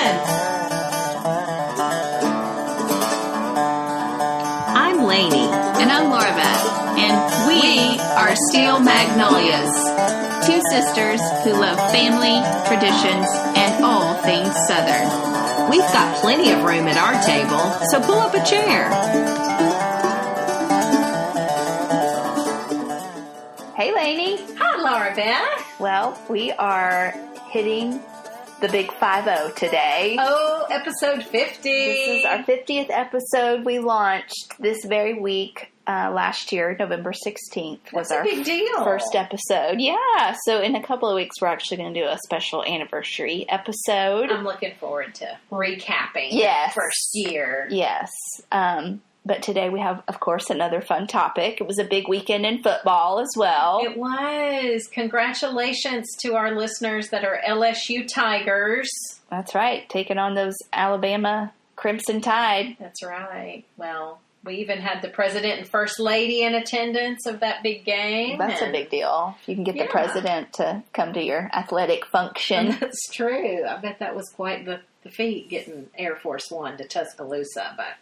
begin. I'm Lainey. And I'm Laura Beth. And we are Steel Magnolias. Two sisters who love family, traditions, and all things Southern. We've got plenty of room at our table, so pull up a chair. Hey, Lainey. Hi, Laura Beth. Well, we are hitting the big 50 today. Oh, episode 50. This is our 50th episode. We launched this very week last year, November 16th. That's a big deal. First episode. Yeah. So in a couple of weeks, we're actually going to do a special anniversary episode. I'm looking forward to recapping Yes. the first year. Yes. But today we have, of course, another fun topic. It was a big weekend in football as well. It was. Congratulations to our listeners that are LSU Tigers. That's right. Taking on those Alabama Crimson Tide. That's right. Well, we even had the president and first lady in attendance of that big game. That's a big deal. If you can get the Yeah. president to come to your athletic function. That's true. I bet that was quite the feat getting Air Force One to Tuscaloosa. But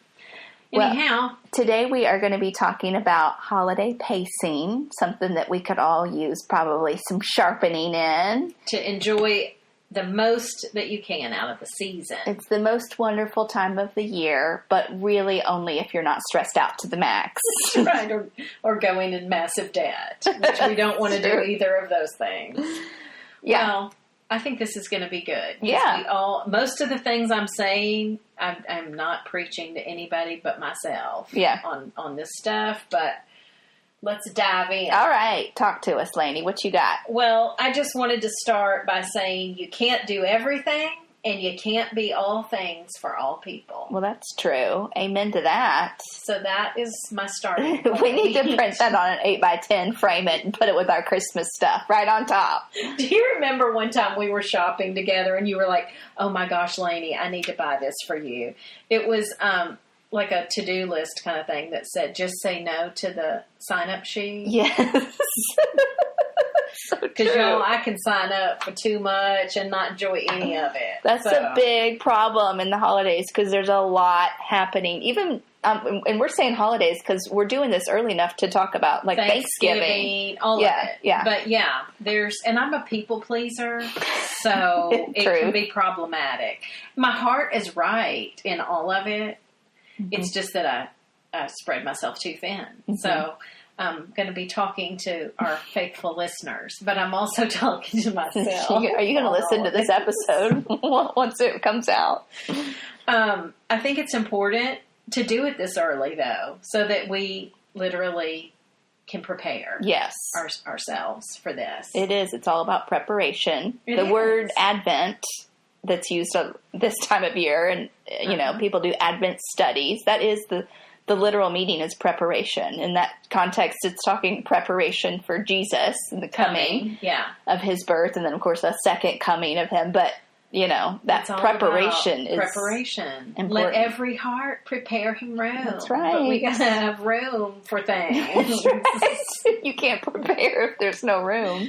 anyhow, Today we are going to be talking about holiday pacing, something that we could all use probably some sharpening in. to enjoy the most that you can out of the season. It's the most wonderful time of the year, but really only if you're not stressed out to the max. Right, or going in massive debt, which we don't want to do True. either of those things. Yeah. Well, I think this is going to be good. Yeah. Most of the things I'm saying, I'm not preaching to anybody but myself. Yeah. On this stuff, but let's dive in. All right. Talk to us, Lainey. What you got? Well, I just wanted to start by saying you can't do everything, and you can't be all things for all people. Well, that's true. Amen to that. So that is my starting point. We need to print that on an 8x10, frame it, and put it with our Christmas stuff right on top. Do you remember one time we were shopping together and you were like, oh my gosh, Lainey, I need to buy this for you. It was like a to-do list kind of thing that said, just say no to the sign-up sheet. Yes. So Because, true. y'all, I can sign up for too much and not enjoy any of it. That's a big problem in the holidays because there's a lot happening. Even, and we're saying holidays because we're doing this early enough to talk about like Thanksgiving. All Yeah, of it. yeah. But yeah, and I'm a people pleaser, so it True. can be problematic. My heart is right in all of it. Mm-hmm. It's just that I spread myself too thin. Mm-hmm. So I'm going to be talking to our faithful listeners, but I'm also talking to myself. Are you going to listen to this episode once it comes out? I think it's important to do it this early, though, so that we literally can prepare Yes. ourselves for this. It is. It's all about preparation. It The is. word Advent that's used this time of year, and people do Advent studies. That is the literal meaning is preparation. In that context, it's talking preparation for Jesus and the coming of his birth, and then of course the second coming of him. But that It's all preparation about is preparation. important. Let every heart prepare him room. That's right. But we gotta have room for things. That's right. You can't prepare if there's no room.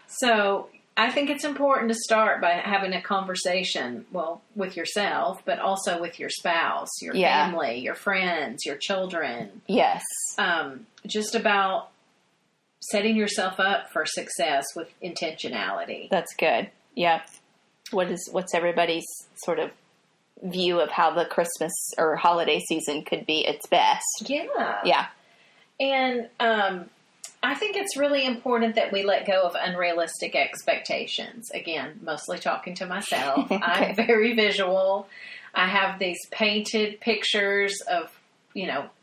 So I think it's important to start by having a conversation, with yourself, but also with your spouse, your family, your friends, your children. Yes. Just about setting yourself up for success with intentionality. That's good. Yeah. What's everybody's sort of view of how the Christmas or holiday season could be its best? Yeah. Yeah. And I think it's really important that we let go of unrealistic expectations. Again, mostly talking to myself. Okay. I'm very visual. I have these painted pictures of,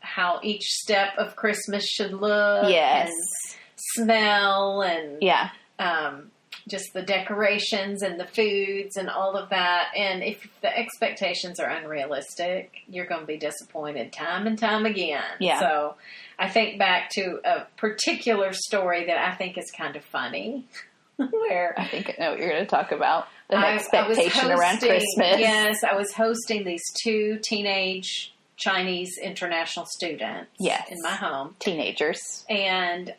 how each step of Christmas should look. Yes. And smell and just the decorations and the foods and all of that. And if the expectations are unrealistic, you're going to be disappointed time and time again. Yeah. So I think back to a particular story that I think is kind of funny. Where I think I know what you're going to talk about. An I was expectation around hosting- Christmas. Yes, I was hosting these two teenage Chinese international students in my home. Teenagers. And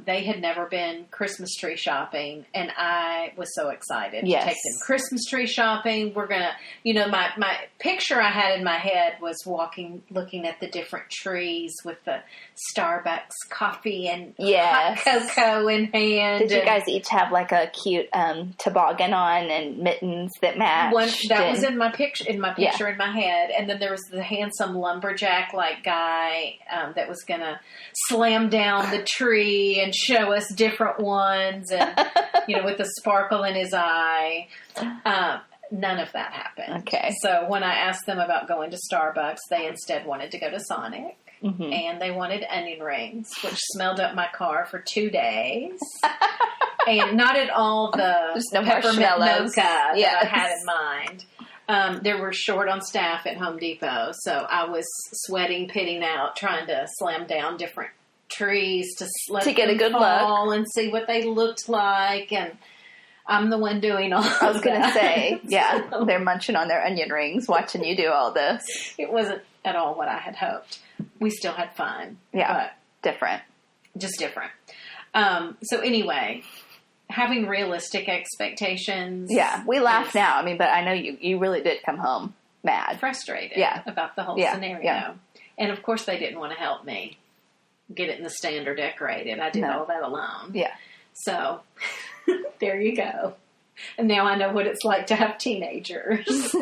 they had never been Christmas tree shopping, and I was so excited to take them Christmas tree shopping. We're going to, my picture I had in my head was looking at the different trees with the Starbucks coffee and hot cocoa in hand. Did you guys each have like a cute toboggan on and mittens that matched? That was in my picture in my head, and then there was the handsome lumberjack like guy that was going to slam down the tree and show us different ones, and with a sparkle in his eye. None of that happened. Okay. So when I asked them about going to Starbucks, they instead wanted to go to Sonic. Mm-hmm. And they wanted onion rings, which smelled up my car for 2 days. And not at all the peppermint mocha that I had in mind. They were short on staff at Home Depot, so I was sweating, pitting out, trying to slam down different trees to get a good look and see what they looked like. And I'm the one doing all I was going to say, they're munching on their onion rings, watching you do all this. It wasn't at all what I had hoped. We still had fun. Yeah, different. Just different. So anyway, having realistic expectations. Yeah, we laugh now. I mean, but I know you really did come home mad. Frustrated about the whole scenario. Yeah. And of course they didn't want to help me get it in the stand or decorated. I did all that alone. Yeah. So there you go. And now I know what it's like to have teenagers.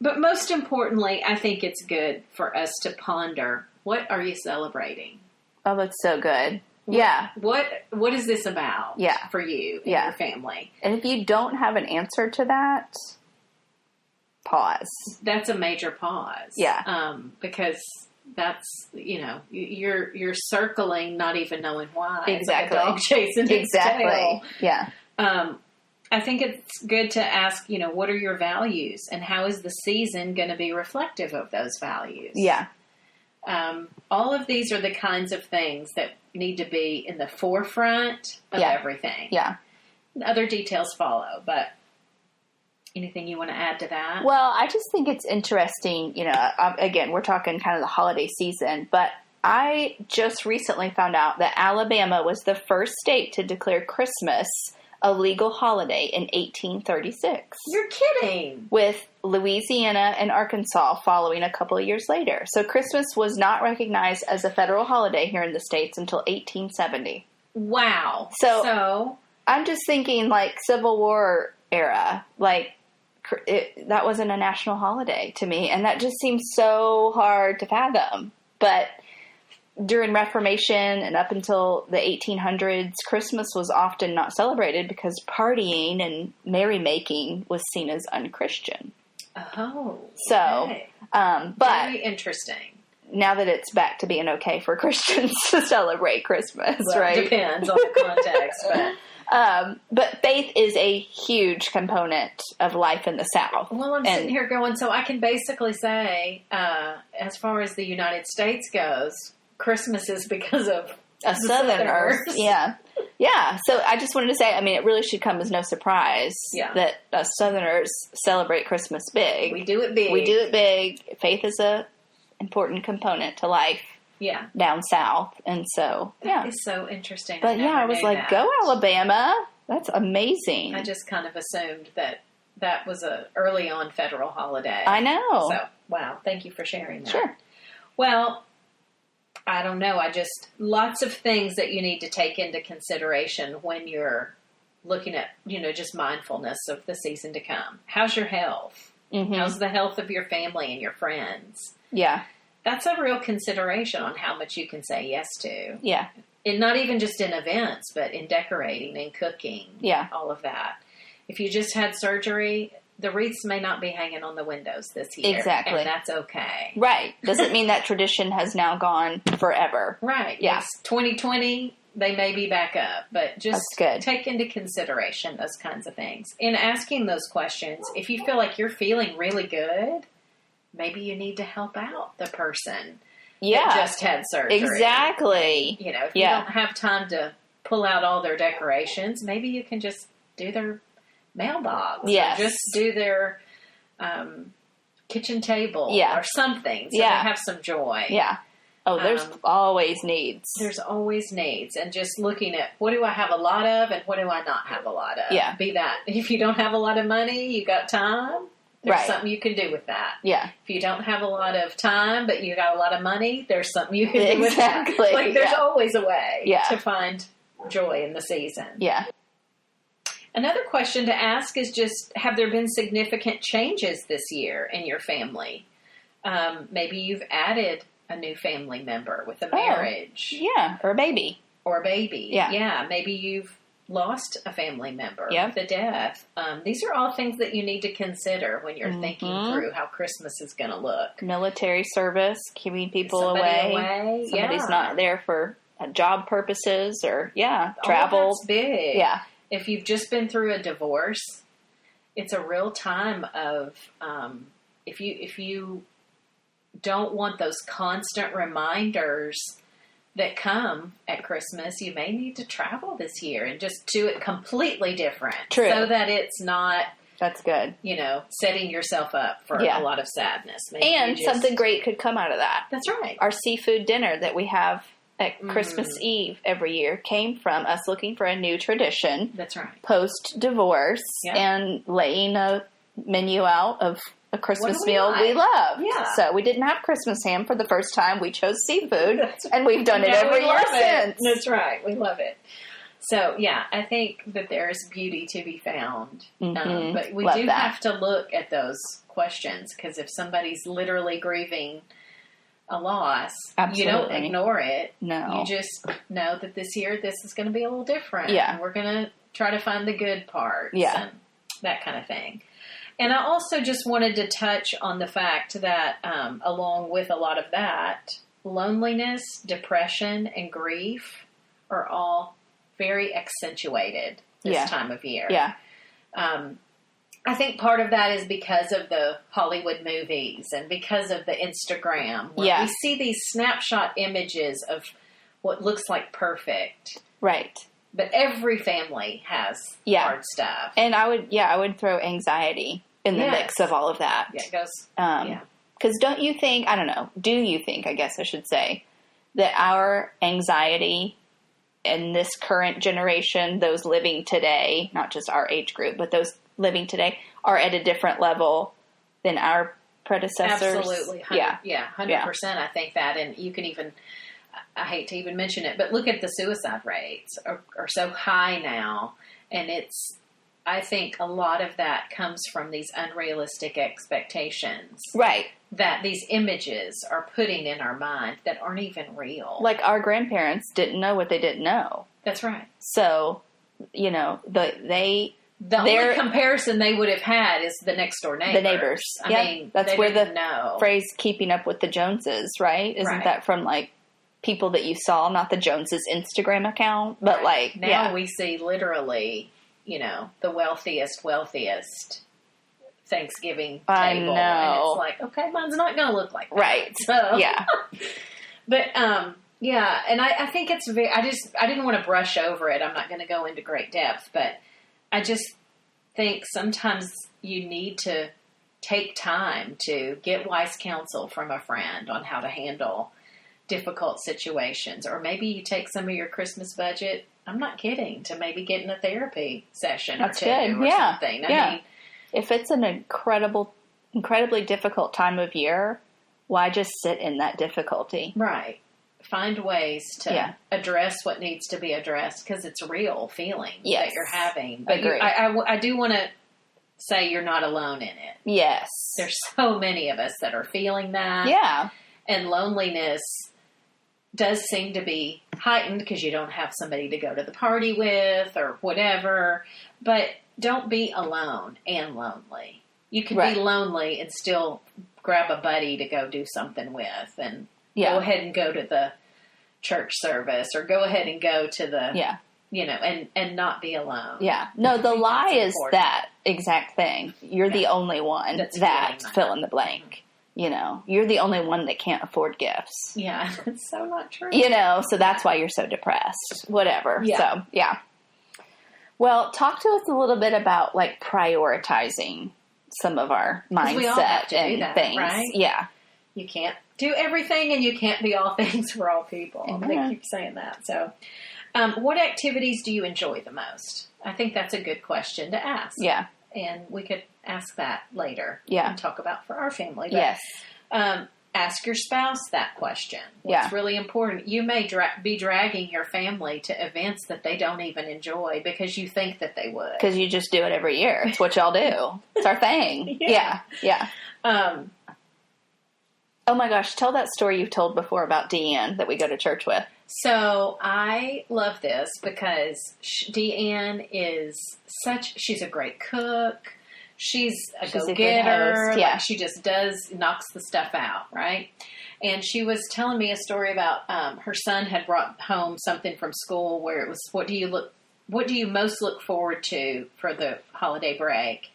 But most importantly, I think it's good for us to ponder, what are you celebrating? Oh, that's so good. Yeah. What is this about for you and your family? And if you don't have an answer to that, pause. That's a major pause. Yeah. Because that's, you're circling, not even knowing why. Exactly. It's like a dog chasing its tail. Yeah. I think it's good to ask, what are your values and how is the season going to be reflective of those values? Yeah. All of these are the kinds of things that need to be in the forefront of everything. Yeah. Other details follow, but anything you want to add to that? Well, I just think it's interesting, again, we're talking kind of the holiday season, but I just recently found out that Alabama was the first state to declare Christmas a legal holiday in 1836. You're kidding. With Louisiana and Arkansas following a couple of years later. So Christmas was not recognized as a federal holiday here in the States until 1870. Wow. So I'm just thinking like Civil War era, like that wasn't a national holiday to me. And that just seems so hard to fathom. But during Reformation and up until the 1800s, Christmas was often not celebrated because partying and merrymaking was seen as unchristian. Oh, okay. So, but very interesting. Now that it's back to being okay for Christians to celebrate Christmas, right? Depends on the context, but faith is a huge component of life in the South. Well, I'm sitting here going, so I can basically say, as far as the United States goes, Christmas is because of Southerners. Yeah. Yeah. So I just wanted to say, I mean, it really should come as no surprise that us Southerners celebrate Christmas big. We do it big. We do it big. Faith is a important component to life. Yeah. Down south. And so, that is so interesting. But I was like, go Alabama. That's amazing. I just kind of assumed that was a early on federal holiday. I know. So, wow. Thank you for sharing that. Sure. Well, I don't know. Lots of things that you need to take into consideration when you're looking at, just mindfulness of the season to come. How's your health? Mm-hmm. How's the health of your family and your friends? Yeah. That's a real consideration on how much you can say yes to. Yeah. And not even just in events, but in decorating and cooking. Yeah. All of that. If you just had surgery, the wreaths may not be hanging on the windows this year. Exactly. And that's okay. Right. Doesn't mean that tradition has now gone forever. Right. Yeah. Yes. 2020, they may be back up, but just take into consideration those kinds of things. In asking those questions, if you feel like you're feeling really good, maybe you need to help out the person that just had surgery. Exactly. If you don't have time to pull out all their decorations, maybe you can just do their mailbox. Yes. Just do their kitchen table or something. So they have some joy. Yeah. Oh, there's always needs. There's always needs. And just looking at what do I have a lot of and what do I not have a lot of. Yeah. Be that if you don't have a lot of money, you got time, there's something you can do with that. Yeah. If you don't have a lot of time, but you got a lot of money, there's something you can do with that. Like there's always a way to find joy in the season. Yeah. Another question to ask is just, have there been significant changes this year in your family? Maybe you've added a new family member with a marriage. Yeah, or a baby. Yeah. Maybe you've lost a family member with a death. These are all things that you need to consider when you're thinking through how Christmas is going to look. Military service, keeping people away. Somebody's not there for job purposes or, travel. That's big. Yeah. If you've just been through a divorce, it's a real time of, if you don't want those constant reminders that come at Christmas, you may need to travel this year and just do it completely different. True. So that it's not, that's good, setting yourself up for a lot of sadness. Maybe and something great could come out of that. That's right. Our seafood dinner that we have at Christmas Eve every year came from us looking for a new tradition. That's right. Post-divorce and laying a menu out of a Christmas meal we love. Yeah. So we didn't have Christmas ham for the first time. We chose seafood, and we've done it every year since. That's right. We love it. So, I think that there is beauty to be found. But we do have to look at those questions, because if somebody's literally grieving a loss, you don't ignore it. No. You just know that this year this is going to be a little different. Yeah. And we're going to try to find the good parts. Yeah. And that kind of thing. And I also just wanted to touch on the fact that, along with a lot of that, loneliness, depression, and grief are all very accentuated this time of year. Yeah. I think part of that is because of the Hollywood movies and because of the Instagram, where we see these snapshot images of what looks like perfect. Right. But every family has hard stuff. And I would throw anxiety in the mix of all of that. Yeah, it goes, because don't you think, I don't know, do you think, I guess I should say, that our anxiety in this current generation, those living today, not just our age group, but those living today, are at a different level than our predecessors? Absolutely. 100%. I think that, and you can even, I hate to even mention it, but look at the suicide rates are so high now, and I think a lot of that comes from these unrealistic expectations. Right. That these images are putting in our mind that aren't even real. Like our grandparents didn't know what they didn't know. That's right. So, the only comparison they would have had is the next door neighbors. The neighbors. I mean, that's where the phrase "keeping up with the Joneses," right? Isn't that from like people that you saw, not the Joneses Instagram account, but like now we see literally. The wealthiest Thanksgiving table. I know. And it's like, okay, mine's not going to look like that. Right. So, yeah. But, and I think it's I didn't want to brush over it. I'm not going to go into great depth, but I just think sometimes you need to take time to get wise counsel from a friend on how to handle difficult situations. Or maybe you take some of your Christmas budget, I'm not kidding, to maybe get in a therapy session or two or something. I mean, if it's an incredibly difficult time of year, why just sit in that difficulty? Right. Find ways to address what needs to be addressed, because it's real feelings that you're having. But Agree. I do want to say you're not alone in it. Yes. There's so many of us that are feeling that. Yeah. And loneliness does seem to be heightened because you don't have somebody to go to the party with or whatever. But don't be alone and lonely. You can be lonely and still grab a buddy to go do something with, and go ahead and go to the church service, or go ahead and go to the, and not be alone. Yeah. No, the lie is that exact thing. You're the only one that fill in the blank. You're the only one that can't afford gifts. Yeah, it's so not true. So that's why you're so depressed. Whatever. Yeah. So, Well, talk to us a little bit about, like, prioritizing some of our mindset we all have to do and that, things. right? Yeah. You can't do everything, and you can't be all things for all people. Amen. They keep saying that. So, what activities do you enjoy the most? I think that's a good question to ask. Yeah. And we could ask that later. Yeah. And talk about for our family. But, Yes. Ask your spouse that question. What's really important? You may be dragging your family to events that they don't even enjoy because you think that they would. Because you just do it every year. It's what y'all do. It's our thing. Yeah. Yeah. Oh my gosh, tell that story you've told before about Deanne that we go to church with. So I love this because Deanne is she's a great cook. She's a go-getter. Yeah. Like she just knocks the stuff out, right? And she was telling me a story about her son had brought home something from school where it was, what do you most look forward to for the holiday break?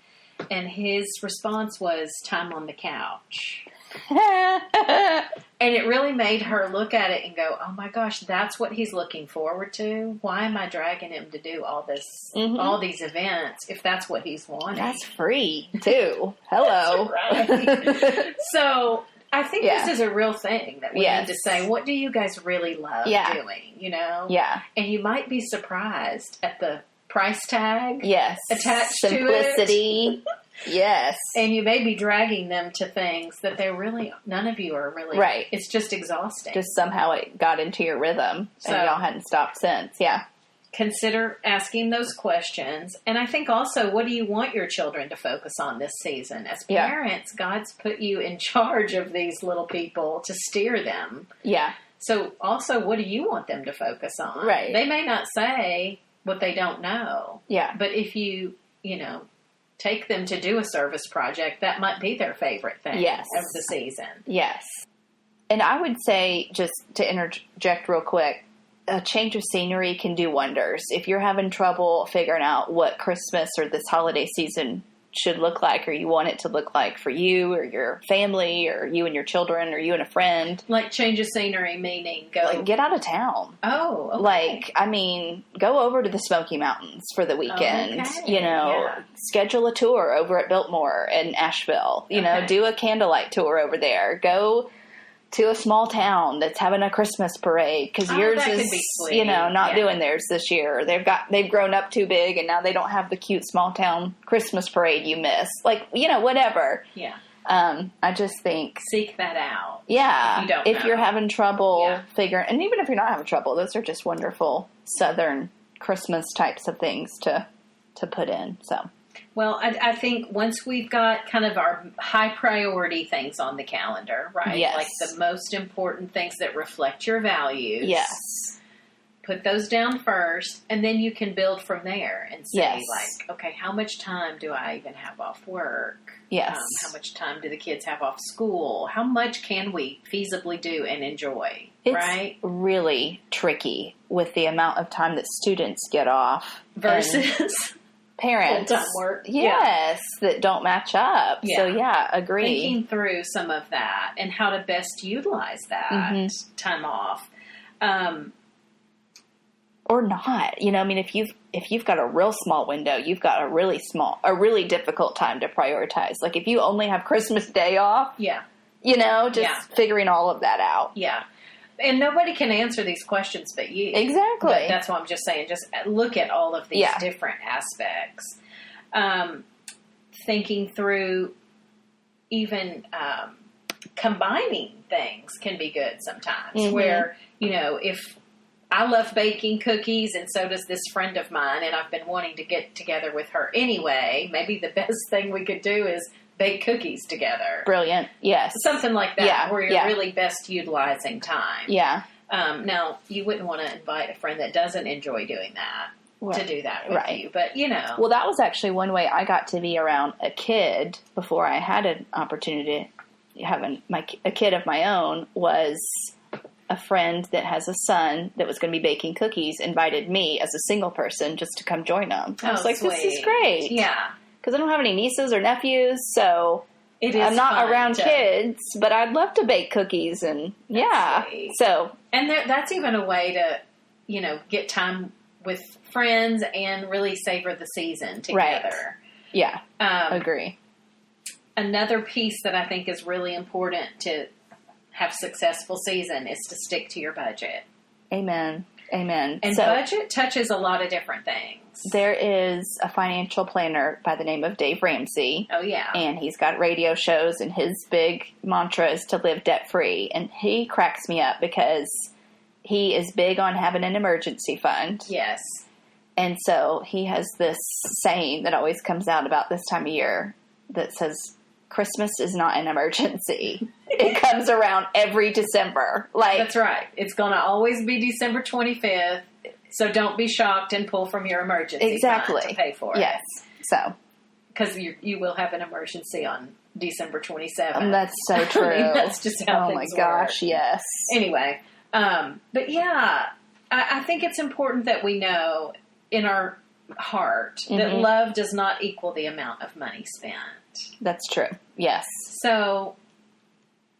And his response was time on the couch. And it really made her look at it and go, oh my gosh, that's what he's looking forward to. Why am I dragging him to do all this, all these events if that's what he's wanting? That's free too. Hello. Right. So I think this is a real thing that we need to say, what do you guys really love doing, you know? Yeah. And you might be surprised at the price tag attached Simplicity. to it. Yes. And you may be dragging them to things that none of you are really, right. It's just exhausting. Just somehow it got into your rhythm and y'all hadn't stopped since. Yeah. Consider asking those questions. And I think also, what do you want your children to focus on this season? As parents, God's put you in charge of these little people to steer them. Yeah. So also, what do you want them to focus on? Right. They may not say what they don't know. Yeah. But if you take them to do a service project, that might be their favorite thing of the season. Yes. And I would say, just to interject real quick, a change of scenery can do wonders. If you're having trouble figuring out what Christmas or this holiday season should look like, or you want it to look like for you or your family or you and your children or you and a friend. Like change of scenery, meaning get out of town. Oh, okay. Go over to the Smoky Mountains for the weekend. Okay. Schedule a tour over at Biltmore in Asheville. Do a candlelight tour over there. Go to a small town that's having a Christmas parade because yours is, not doing theirs this year. They've grown up too big and now they don't have the cute small town Christmas parade you miss. Whatever. Yeah. I just think seek that out. Yeah. If you're having trouble figuring, and even if you're not having trouble, those are just wonderful Southern Christmas types of things to put in. So. Well, I think once we've got kind of our high priority things on the calendar, right? Yes. Like the most important things that reflect your values. Yes. Put those down first, and then you can build from there and say, okay, how much time do I even have off work? Yes. How much time do the kids have off school? How much can we feasibly do and enjoy, right? It's really tricky with the amount of time that students get off. Versus parents. Full-time work. Yes, that don't match up. Yeah. So, agree. Thinking through some of that and how to best utilize that time off. Or not. If you've got a real small window, you've got a really difficult time to prioritize. Like if you only have Christmas Day off. Yeah. Figuring all of that out. Yeah. And nobody can answer these questions but you. Exactly. But that's what I'm just saying. Just look at all of these different aspects. Thinking through even combining things can be good sometimes. Where, if I love baking cookies and so does this friend of mine and I've been wanting to get together with her anyway, maybe the best thing we could do is bake cookies together. Brilliant. Yes. Something like that where you're really best utilizing time. Yeah. Now, you wouldn't want to invite a friend that doesn't enjoy doing that to do that with you. But, Well, that was actually one way I got to be around a kid before I had an opportunity to have a kid of my own was a friend that has a son that was going to be baking cookies invited me as a single person just to come join them. I was like, sweet. This is great. Yeah. Because I don't have any nieces or nephews, so I'm not around kids, but I'd love to bake cookies and so. And that's even a way to, get time with friends and really savor the season together. Right. Yeah. Agree. another piece that I think is really important to have a successful season is to stick to your budget. Amen. Amen. And budget touches a lot of different things. There is a financial planner by the name of Dave Ramsey. Oh, yeah. And he's got radio shows, and his big mantra is to live debt-free. And he cracks me up because he is big on having an emergency fund. Yes. And so he has this saying that always comes out about this time of year that says, Christmas is not an emergency. It comes around every December. That's right. It's going to always be December 25th. So don't be shocked and pull from your emergency fund to pay for it. Yes. So. Because you will have an emergency on December 27th. That's so true. I mean, that's just how things work. Oh, my gosh, yes. Anyway. But, yeah, I think it's important that we know in our heart that love does not equal the amount of money spent. That's true. Yes. So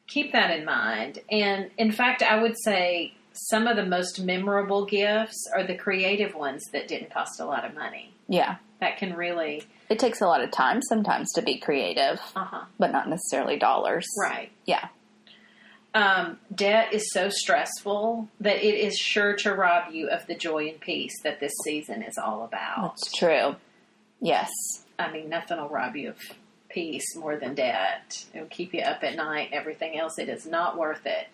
keep that in mind. And in fact, I would say some of the most memorable gifts are the creative ones that didn't cost a lot of money. Yeah. That can really... It takes a lot of time sometimes to be creative, but not necessarily dollars. Right. Yeah. Debt is so stressful that it is sure to rob you of the joy and peace that this season is all about. That's true. Yes. I mean, nothing will rob you of peace more than debt. It'll keep you up at night and everything else. It is not worth it.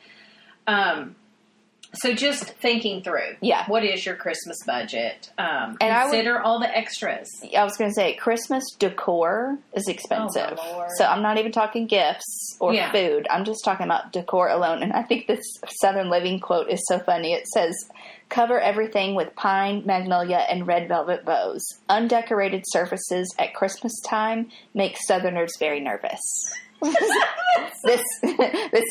So just thinking through. Yeah. What is your Christmas budget? And consider all the extras. I was going to say, Christmas decor is expensive. Oh, my Lord. So I'm not even talking gifts or food. I'm just talking about decor alone. And I think this Southern Living quote is so funny. It says, cover everything with pine, magnolia, and red velvet bows. Undecorated surfaces at Christmas time make Southerners very nervous. This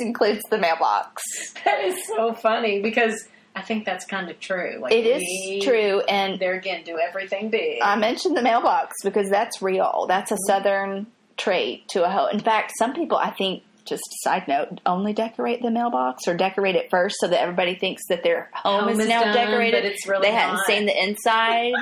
includes the mailbox. That is so funny because I think that's kind of true. It is true, and there again, do everything big. I mentioned the mailbox because that's real. That's a Southern trait to a home. In fact, some people, I think, just a side note, only decorate the mailbox or decorate it first so that everybody thinks that their home is now done, decorated. But it's really they hadn't seen the inside.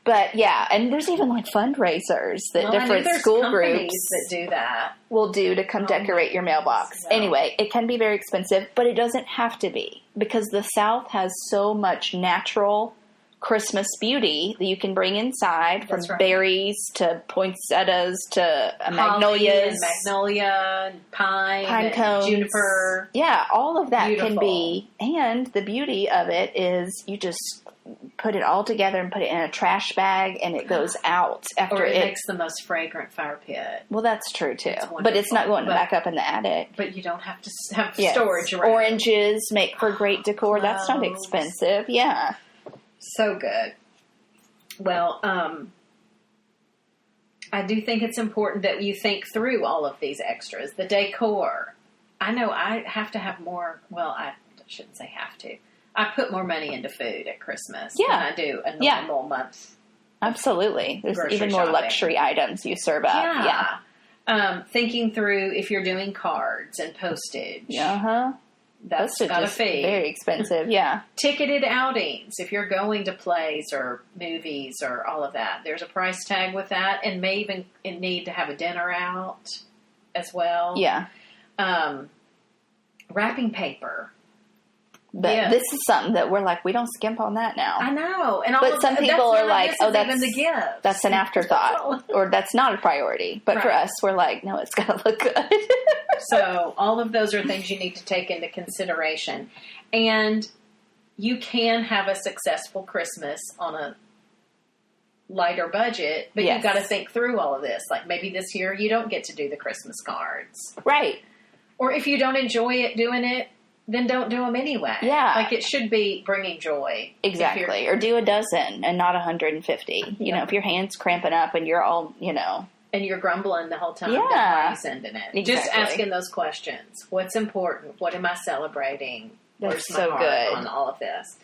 But yeah, and there's even like fundraisers that different school groups that do that will do to come decorate your mailbox. No. Anyway, it can be very expensive, but it doesn't have to be because the South has so much natural Christmas beauty that you can bring inside, from berries to poinsettias to magnolias, and magnolia, and pine cones, juniper. Yeah, all of that can be. And the beauty of it is you just put it all together and put it in a trash bag, and it goes out after it makes the most fragrant fire pit. Well, that's true too, but it's not going back up in the attic. But you don't have to have storage around. Oranges make for great decor. That's not expensive. Yeah, so good. Well, I do think it's important that you think through all of these extras. The decor. I know I have to have more. Well, I shouldn't say have to. I put more money into food at Christmas than I do a normal month. Absolutely. There's even more luxury items you serve up. Yeah. Thinking through if you're doing cards and postage. That's got a fee. Very expensive, yeah. Ticketed outings. If you're going to plays or movies or all of that, there's a price tag with that, and may even need to have a dinner out as well. Yeah. Wrapping paper. But this is something that we're like, we don't skimp on that now. I know. But some people are like, oh, even the gift. That's an afterthought. Or that's not a priority. But for us, we're like, no, it's got to look good. So all of those are things you need to take into consideration. And you can have a successful Christmas on a lighter budget, but you've got to think through all of this. Like maybe this year you don't get to do the Christmas cards. Right. Or if you don't enjoy doing it, then don't do them anyway. Yeah. Like it should be bringing joy. Exactly. Or do a dozen and not 150. You know, if your hand's cramping up and you're all, and you're grumbling the whole time, then why are you sending it? Exactly. Just asking those questions. What's important? What am I celebrating? That's Where's my heart on all of this?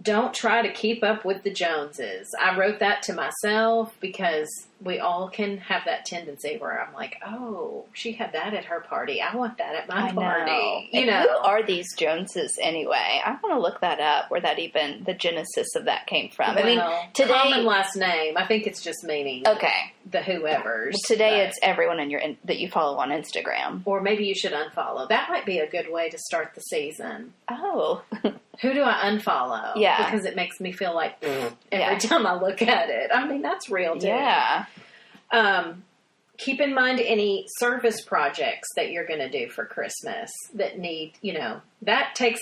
don't try to keep up with the Joneses. I wrote that to myself because we all can have that tendency where I'm like, oh, she had that at her party. I want that at my party. You know. Who are these Joneses anyway? I want to look that up, where that even, the genesis of that came from. Well, I mean, today, common last name. I think it's just meaning the whoever's. Well, today it's everyone that you follow on Instagram. Or maybe you should unfollow. That might be a good way to start the season. Oh. Who do I unfollow? Yeah. Because it makes me feel like every time I look at it. I mean, that's real too. Yeah. Keep in mind any service projects that you're going to do for Christmas that need, that takes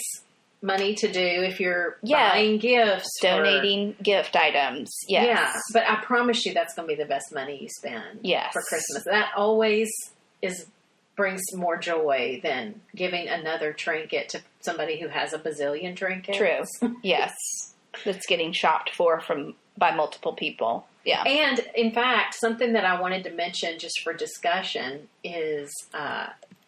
money to do if you're buying gifts. Donating gift items. Yes. Yeah. But I promise you that's going to be the best money you spend for Christmas. That always brings more joy than giving another trinket to somebody who has a bazillion trinkets. True. Yes. That's getting shopped by multiple people. Yeah. And in fact, something that I wanted to mention just for discussion is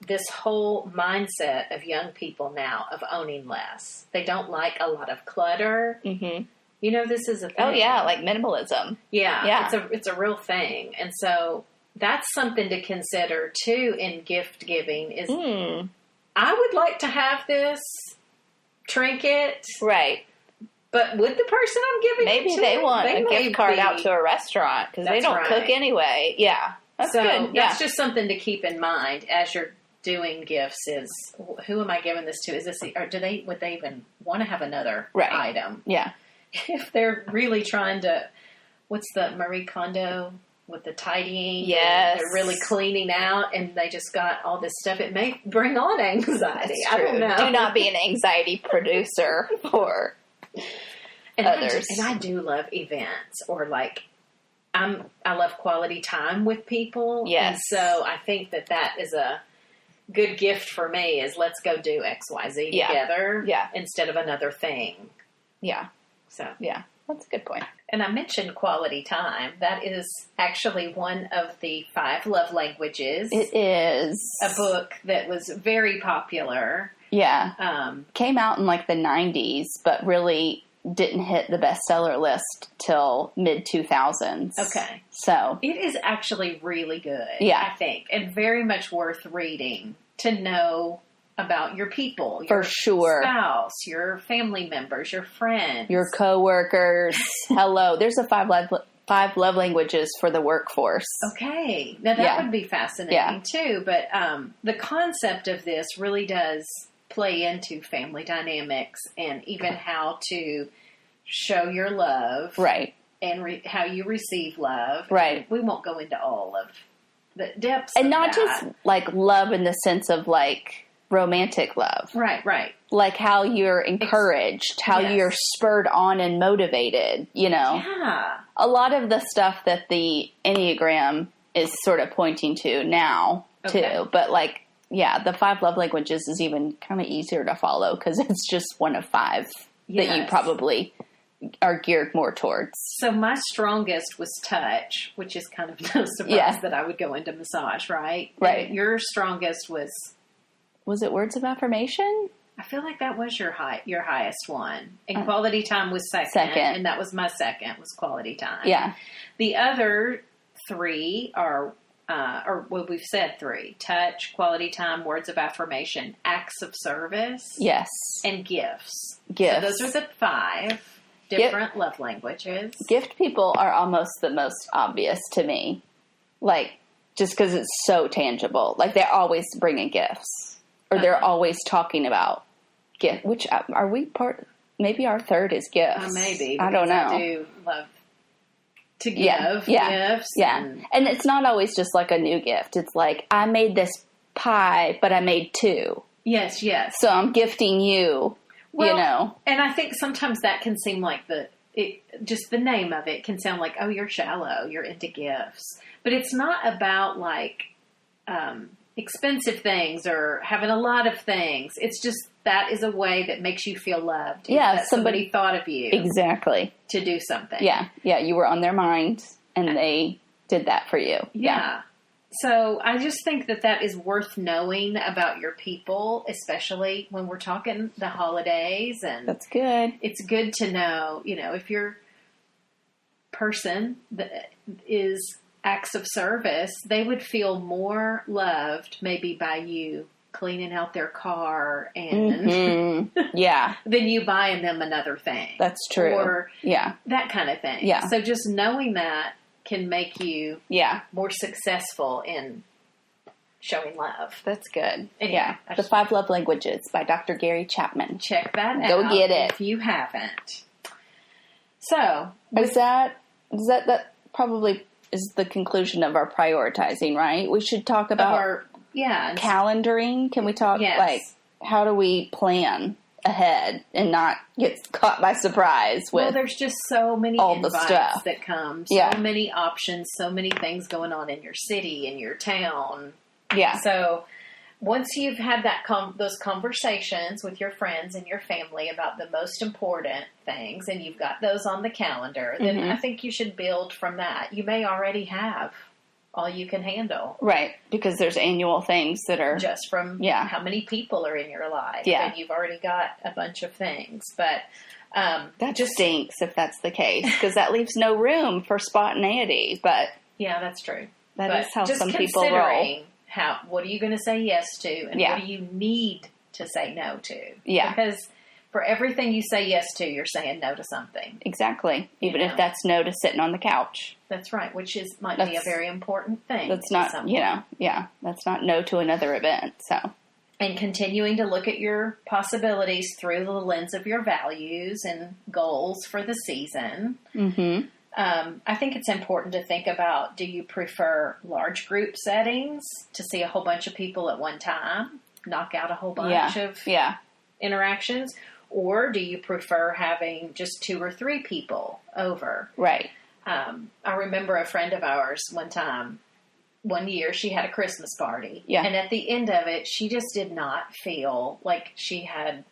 this whole mindset of young people now of owning less. They don't like a lot of clutter. Mm-hmm. This is a thing. Oh yeah, like minimalism. Yeah. It's a real thing. And so that's something to consider too in gift giving is I would like to have this trinket. Right. But would the person I'm giving maybe it to, they want a gift card out to a restaurant because they don't cook anyway. Yeah, that's good. That's just something to keep in mind as you're doing gifts. Is who am I giving this to? Is this or would they even want to have another item? Yeah, if they're really trying to, what's the Marie Kondo with the tidying? Yes, they're really cleaning out, and they just got all this stuff. It may bring on anxiety. I don't know. Do not be an anxiety producer for. Others. I do love events or I love quality time with people. Yes. And so I think that is a good gift for me is let's go do XYZ together instead of another thing. Yeah. So. Yeah. That's a good point. And I mentioned quality time. That is actually one of the 5 love languages. It is. A book that was very popular. Yeah. Came out in the 90s, but really didn't hit the bestseller list till mid-2000s. Okay. So. It is actually really good, I think, and very much worth reading to know about your people. For sure. Your spouse, your family members, your friends. Your coworkers. Hello. There's a 5 love languages for the workforce. Okay. Now that would be fascinating too, but the concept of this really does play into family dynamics and even how to show your love. Right. And how you receive love. Right. We won't go into all of the depths and of not that. just love in the sense of romantic love. Right. Like how you're encouraged, how you're spurred on and motivated, Yeah. A lot of the stuff that the Enneagram is sort of pointing to now, too. But the 5 love languages is even kind of easier to follow because it's just one of 5 that you probably are geared more towards. So my strongest was touch, which is kind of no surprise that I would go into massage, right? Right. And your strongest was... Was it words of affirmation? I feel like that was your highest one. And quality time was second. And that was my second, was quality time. Yeah. The other 3 are... we've said 3. Touch, quality time, words of affirmation, acts of service. Yes. And gifts. Gifts. So those are the 5 different love languages. Gift people are almost the most obvious to me. Just because it's so tangible. They're always bringing gifts. Or they're always talking about gifts. Which, are we part... Maybe our third is gifts. Maybe. I don't know. I do love... to give gifts. Yeah. And it's not always just a new gift. It's I made this pie, but I made 2. Yes. So I'm gifting you, And I think sometimes that can seem just the name of it can sound like, oh, you're shallow, you're into gifts. But it's not about expensive things or having a lot of things. It's just that is a way that makes you feel loved. Yeah, that somebody thought of you. Exactly. To do something. Yeah, you were on their mind and they did that for you. Yeah. So I just think that is worth knowing about your people, especially when we're talking the holidays. And that's good. It's good to know, if your person that is acts of service, they would feel more loved maybe by you cleaning out their car and than you buying them another thing. That's true. Or that kind of thing. Yeah. So just knowing that can make you more successful in showing love. That's good. Anyway, The 5 Love Languages by Dr. Gary Chapman. Check that out. Go get it. If you haven't. So. That probably is the conclusion of our prioritizing, right? We should talk about our calendaring. Can we talk how do we plan ahead and not get caught by surprise with there's just so many all invites the stuff that come, so many options, so many things going on in your city, in your town. Yeah. So once you've had those conversations with your friends and your family about the most important things, and you've got those on the calendar, then I think you should build from that. You may already have all you can handle. Right, because there's annual things that are just from how many people are in your life. Yeah. And you've already got a bunch of things. But that just stinks if that's the case, because that leaves no room for spontaneity. But yeah, that's true. That is how some people roll. What are you going to say yes to, and what do you need to say no to? Yeah. Because for everything you say yes to, you're saying no to something. Exactly. Even if that's no to sitting on the couch. That's right, which might be a very important thing. That's not, that's not no to another event, so. And continuing to look at your possibilities through the lens of your values and goals for the season. Mm-hmm. I think it's important to think about, do you prefer large group settings to see a whole bunch of people at one time, knock out a whole bunch of interactions? Or do you prefer having just 2 or 3 people over? Right. I remember a friend of ours one year, she had a Christmas party. Yeah. And at the end of it, she just did not feel like she had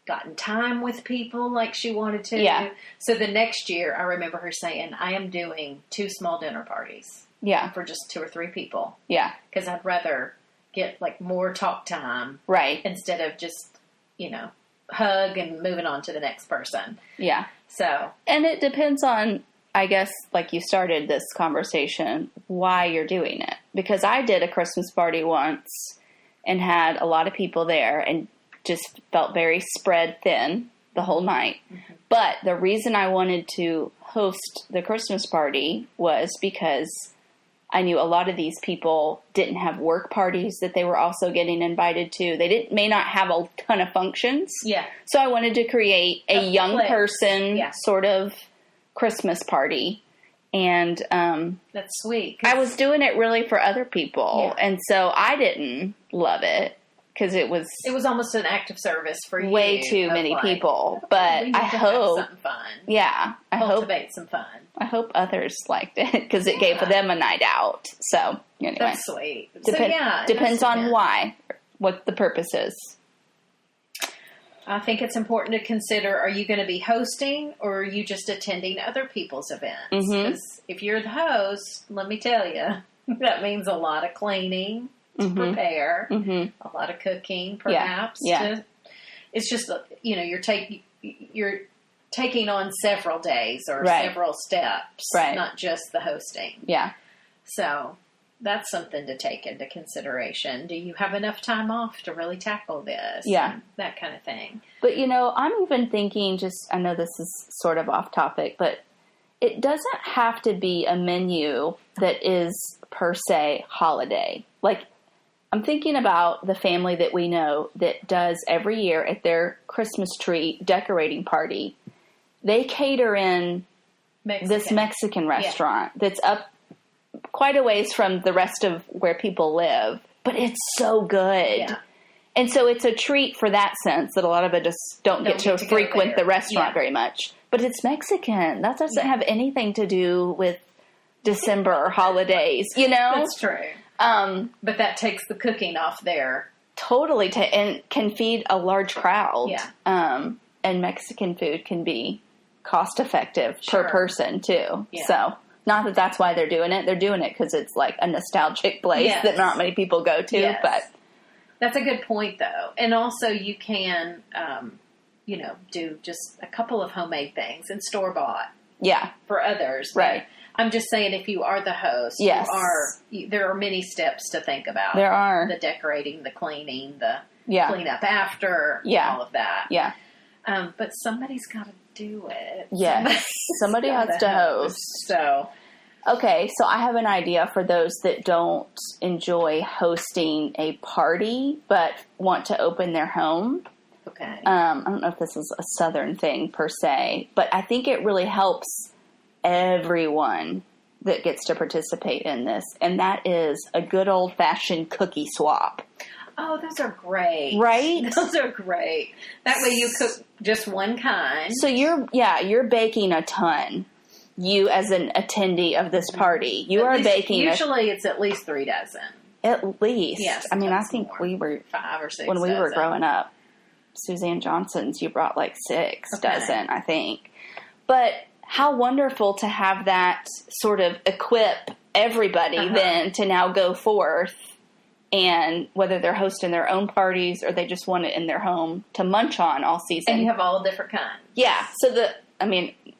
gotten time with people like she wanted to. Yeah. So the next year, I remember her saying, I am doing 2 small dinner parties. Yeah. For just 2 or 3 people. Yeah. Because I'd rather get more talk time. Right. Instead of just, hug and moving on to the next person. Yeah. So. And it depends on, I guess, like you started this conversation, why you're doing it. Because I did a Christmas party once and had a lot of people there and just felt very spread thin the whole night. Mm-hmm. But the reason I wanted to host the Christmas party was because I knew a lot of these people didn't have work parties that they were also getting invited to. They may not have a ton of functions. Yeah. So I wanted to create a young person sort of Christmas party. And that's sweet. I was doing it really for other people. Yeah. And so I didn't love it because it was almost an act of service for you. Way too many people. But I hope have something fun. Yeah. Cultivate some fun. I hope others liked it because it gave them a night out. So anyway, that's sweet. Depends on why, what the purpose is. I think it's important to consider: are you going to be hosting, or are you just attending other people's events? Because if you're the host, let me tell you, that means a lot of cleaning to prepare, a lot of cooking, perhaps. Yeah. It's just you're taking on several days or several steps, not just the hosting. Yeah. So that's something to take into consideration. Do you have enough time off to really tackle this? Yeah. That kind of thing. But, I'm even thinking I know this is sort of off topic, but it doesn't have to be a menu that is per se holiday. Like, I'm thinking about the family that we know that does every year at their Christmas tree decorating party. They cater in this Mexican restaurant that's up quite a ways from the rest of where people live, but it's so good. Yeah. And so it's a treat for that sense that a lot of it just don't get to frequent the restaurant very much. But it's Mexican. That doesn't have anything to do with December or holidays, That's true. But that takes the cooking off there. Totally. And can feed a large crowd. Yeah. And Mexican food can be cost effective per person too. Yeah. So Not that that's why they're doing it. They're doing it because it's like a nostalgic place that not many people go to. Yes. But that's a good point, though. And also, you can, do just a couple of homemade things and store bought. Yeah, for others. Right. I'm just saying, if you are the host, yes, there are many steps to think about. There are the decorating, the cleaning, the cleanup after, all of that. Yeah. But somebody's got to do it. Yes, somebody has to host. So, okay, so I have an idea for those that don't enjoy hosting a party but want to open their home. Okay. I don't know if this is a Southern thing per se, but I think it really helps everyone that gets to participate in this, and that is a good old-fashioned cookie swap. Oh, those are great. Right? Those are great. That way you cook just one kind. So you're baking a ton. You as an attendee of this party, you are baking. Usually it's at least 3 dozen. At least. Yes. I mean, I think we were 5 or 6 when we dozen. were growing up. Suzanne Johnson's, you brought like 6 dozen, I think. But how wonderful to have that sort of equip everybody then to now go forth, and whether they're hosting their own parties or they just want it in their home to munch on all season. And you have all different kinds. Yeah. So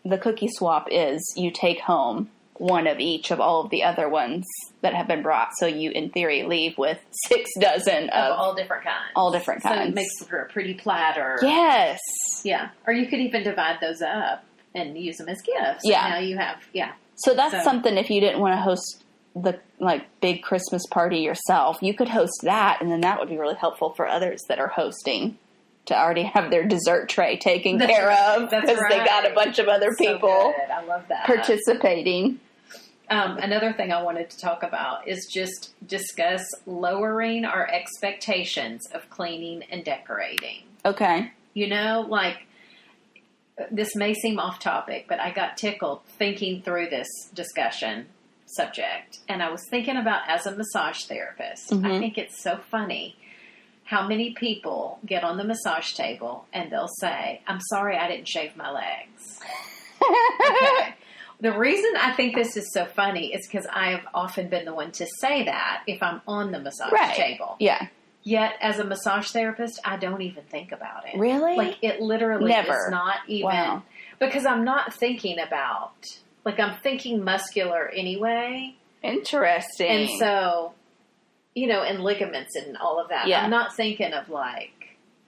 the cookie swap is you take home one of each of all of the other ones that have been brought. So you, in theory, leave with 6 dozen of all different kinds. All different kinds. So it makes for a pretty platter. Yes. Yeah. Or you could even divide those up and use them as gifts. Yeah. And now you have, So that's something, if you didn't want to host the big Christmas party yourself, you could host that, and then that would be really helpful for others that are hosting to already have their dessert tray taken care of because they got a bunch of other people good. I love that. participating. Another thing I wanted to talk about is just discuss lowering our expectations of cleaning and decorating. Okay. This may seem off topic, but I got tickled thinking through this discussion subject. And I was thinking about, as a massage therapist, I think it's so funny how many people get on the massage table and they'll say, "I'm sorry I didn't shave my legs." Okay. The reason I think this is so funny is because I have often been the one to say that if I'm on the massage table. Yeah. Yet, as a massage therapist, I don't even think about it. Really? It literally Never. is not even... Because I'm not thinking about... I'm thinking muscular anyway. Interesting. And so, and ligaments and all of that. Yeah. I'm not thinking of, I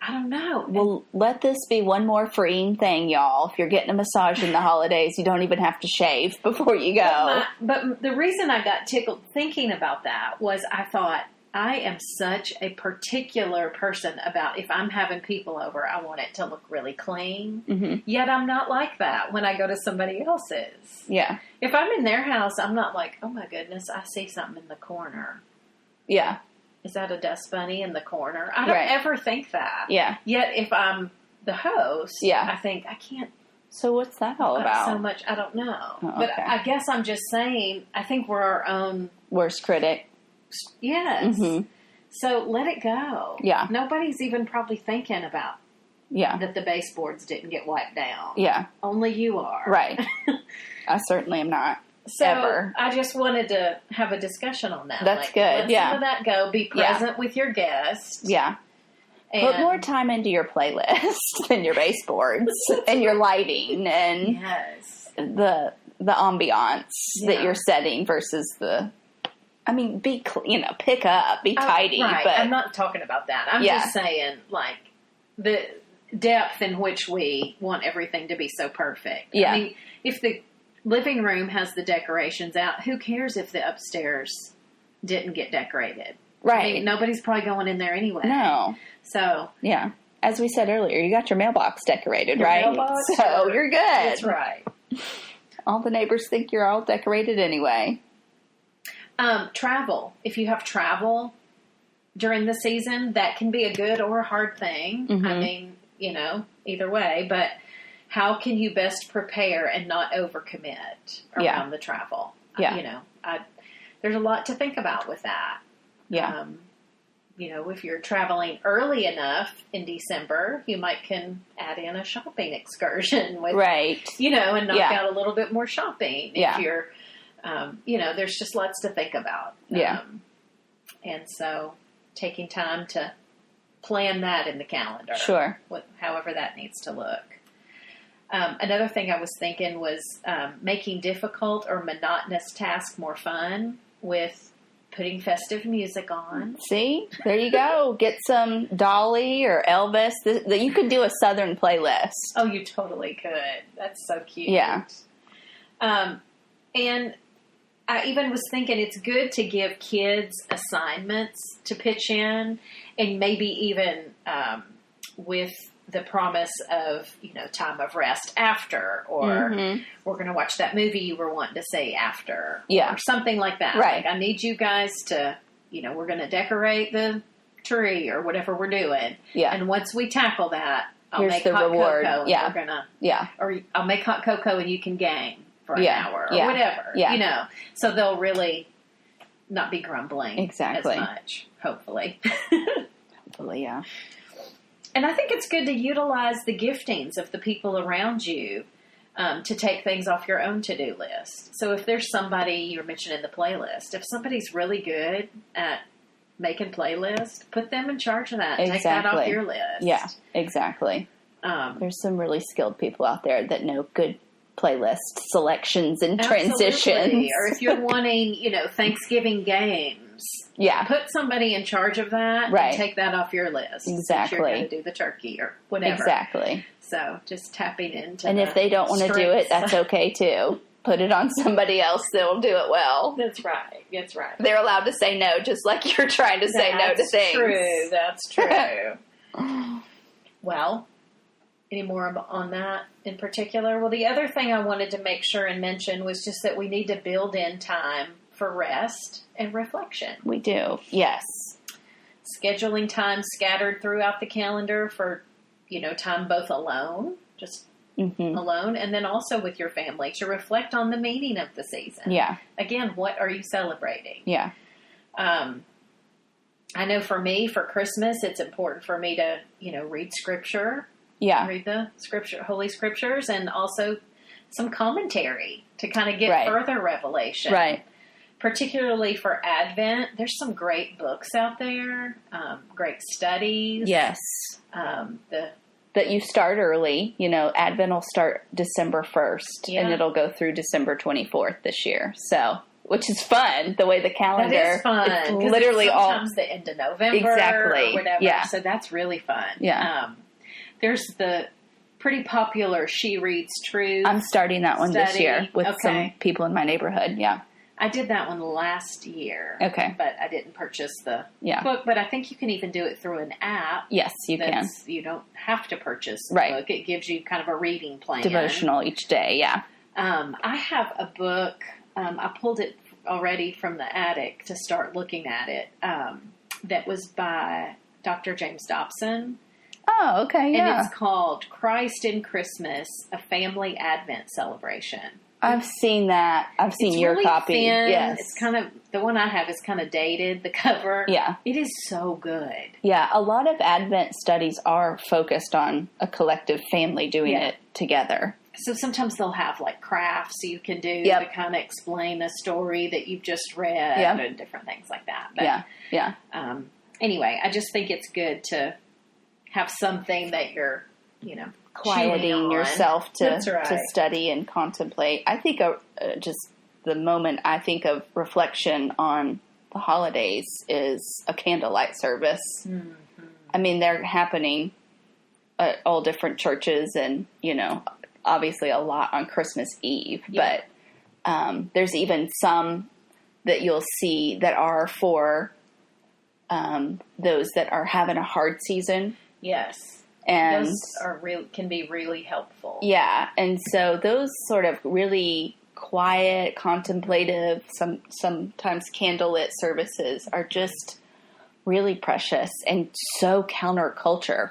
don't know. Well, let this be one more freeing thing, y'all. If you're getting a massage in the holidays, you don't even have to shave before you go. But the reason I got tickled thinking about that was I thought, I am such a particular person about if I'm having people over, I want it to look really clean. Mm-hmm. Yet I'm not like that when I go to somebody else's. Yeah. If I'm in their house, I'm not like, oh my goodness, I see something in the corner. Yeah. Is that a dust bunny in the corner? I don't ever think that. Yeah. Yet if I'm the host, I think I can't. So what's that all about? So much, I don't know. Oh, okay. But I guess I'm just saying, I think we're our own worst critic. Yes. Mm-hmm. So let it go. Yeah. Nobody's even probably thinking about that the baseboards didn't get wiped down. Yeah. Only you are. Right. I certainly am not. So ever. I just wanted to have a discussion on that. That's good. Let some of that go. Be present with your guests. Yeah. Put more time into your playlist than your baseboards and your lighting and the ambiance that you're setting versus the. I mean, pick up, be tidy. Right. But I'm not talking about that. I'm just saying, the depth in which we want everything to be so perfect. Yeah. I mean, if the living room has the decorations out, who cares if the upstairs didn't get decorated? Right. I mean, nobody's probably going in there anyway. No. So. Yeah. As we said earlier, you got your mailbox decorated, right? Mailbox, so you're good. That's right. All the neighbors think you're all decorated anyway. Travel. If you have travel during the season, that can be a good or a hard thing. Mm-hmm. I mean, either way. But how can you best prepare and not overcommit around the travel? Yeah. There's a lot to think about with that. Yeah. If you're traveling early enough in December, you can add in a shopping excursion with, right. And knock out a little bit more shopping. Yeah. If you're there's just lots to think about. Yeah. And so taking time to plan that in the calendar. Sure. However that needs to look. Another thing I was thinking was making difficult or monotonous tasks more fun with putting festive music on. See? There you go. Get some Dolly or Elvis. You could do a Southern playlist. Oh, you totally could. That's so cute. Yeah. And I even was thinking it's good to give kids assignments to pitch in, and maybe even with the promise of, time of rest after, or we're going to watch that movie you were wanting to say after, or something like that. Right. Like, I need you guys to, we're going to decorate the tree or whatever we're doing. Yeah. And once we tackle that, I'll Here's make the hot reward. cocoa. And Yeah. we're gonna, Yeah. or I'll make hot cocoa and you can game for an hour or whatever. Yeah. So they'll really not be grumbling Exactly. as much, hopefully. Hopefully, yeah. And I think it's good to utilize the giftings of the people around you to take things off your own to-do list. So if there's somebody you mentioned in the playlist, if somebody's really good at making playlists, put them in charge of that. Exactly. Take that off your list. Yeah, exactly. There's some really skilled people out there that know good playlist selections and transitions. Or if you're wanting, Thanksgiving games, put somebody in charge of that and take that off your list. Exactly. You're going to do the turkey or whatever. Exactly. So just tapping into and if they don't want to do it, that's okay too. Put it on somebody else that will do it well. That's right. That's right. They're allowed to say no, just like you're trying to say no to things. That's true. Well, any more on that in particular? Well, the other thing I wanted to make sure and mention was just that we need to build in time for rest and reflection. We do, yes. Scheduling time scattered throughout the calendar for, time both alone, just alone, and then also with your family to reflect on the meaning of the season. Yeah. Again, what are you celebrating? Yeah. I know for me, for Christmas, it's important for me to, read scripture. Yeah. Read the scripture, Holy Scriptures, and also some commentary to kind of get further revelation. Right. Particularly for Advent, there's some great books out there, great studies. Yes. That you start early. Advent will start December 1st, and it'll go through December 24th this year. So, which is fun, the way the calendar. That is fun. It's literally sometimes the end of November. Exactly. Or whatever. Yeah. So that's really fun. Yeah. There's the pretty popular She Reads Truth. I'm starting that one this year with some people in my neighborhood. Yeah. I did that one last year. Okay. But I didn't purchase the book. But I think you can even do it through an app. Yes, you can. You don't have to purchase the book. It gives you kind of a reading plan. Devotional each day, yeah. I have a book. I pulled it already from the attic to start looking at it. That was by Dr. James Dobson. Oh, okay, yeah. And it's called Christ in Christmas, a Family Advent Celebration. I've seen that. I've seen your really copy. Thin. Yes. It's kind of, the one I have is kind of dated, the cover. Yeah. It is so good. Yeah, a lot of Advent studies are focused on a collective family doing it together. So sometimes they'll have like crafts you can do to kind of explain a story that you've just read and different things like that. But, anyway, I just think it's good to have something that you're, quieting yourself to study and contemplate. I think just the moment I think of reflection on the holidays is a candlelight service. Mm-hmm. I mean, they're happening at all different churches and, obviously a lot on Christmas Eve, but there's even some that you'll see that are for those that are having a hard season. Yes. And those can be really helpful. Yeah. And so those sort of really quiet, contemplative, sometimes candlelit services are just really precious and so counterculture.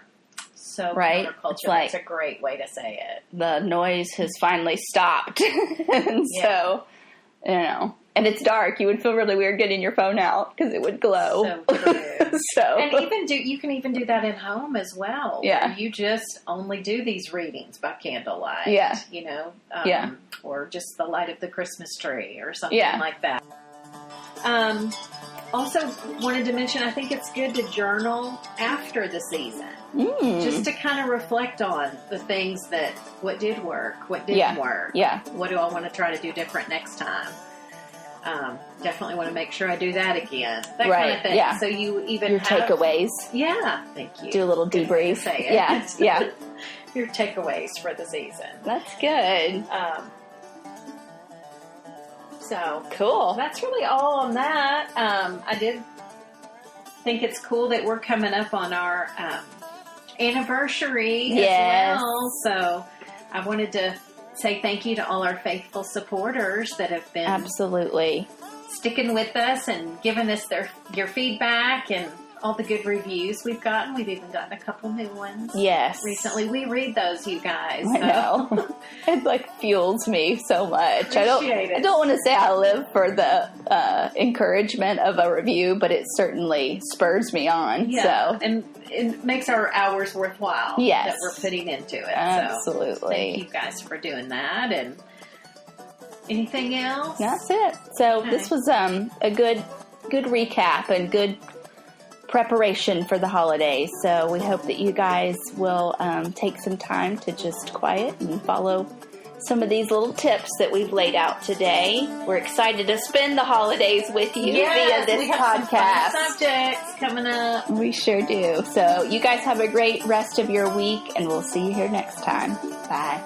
So right? Counterculture. It's like, that's a great way to say it. The noise has finally stopped. And so you know, and it's dark, you would feel really weird getting your phone out because it would glow. So true. So, and you can even do that at home as well. Yeah. Where you just only do these readings by candlelight. Yeah. You know, Yeah. or just the light of the Christmas tree or something Yeah. like that. Also wanted to mention, I think it's good to journal after the season. Just to kind of reflect on the things what did work, what didn't work. Yeah. What do I want to try to do different next time? Definitely want to make sure I do that again. That kind of thing. Yeah. So you even Your have takeaways. Yeah, thank you. Do a little Good way debrief. to say it. Yeah. Yeah. Your takeaways for the season. That's good. So Cool. that's really all on that. I did think it's cool that we're coming up on our anniversary Yes. as well. So I wanted to say thank you to all our faithful supporters that have been Absolutely. sticking with us and giving us your feedback and all the good reviews we've gotten. We've even gotten a couple new ones. Yes. Recently. We read those, you guys. I know. It like fuels me so much. Appreciate it. I don't want to say I live for the encouragement of a review, but it certainly spurs me on. Yeah. So And it makes our hours worthwhile Yes. that we're putting into it. Absolutely. So thank you guys for doing that. And anything else? That's it. So Okay. this was a good recap and good preparation for the holidays. So we hope that you guys will take some time to just quiet and follow some of these little tips that we've laid out today. We're excited to spend the holidays with you via this we have podcast. some fun subjects coming up. We sure do. So you guys have a great rest of your week, and we'll see you here next time. Bye.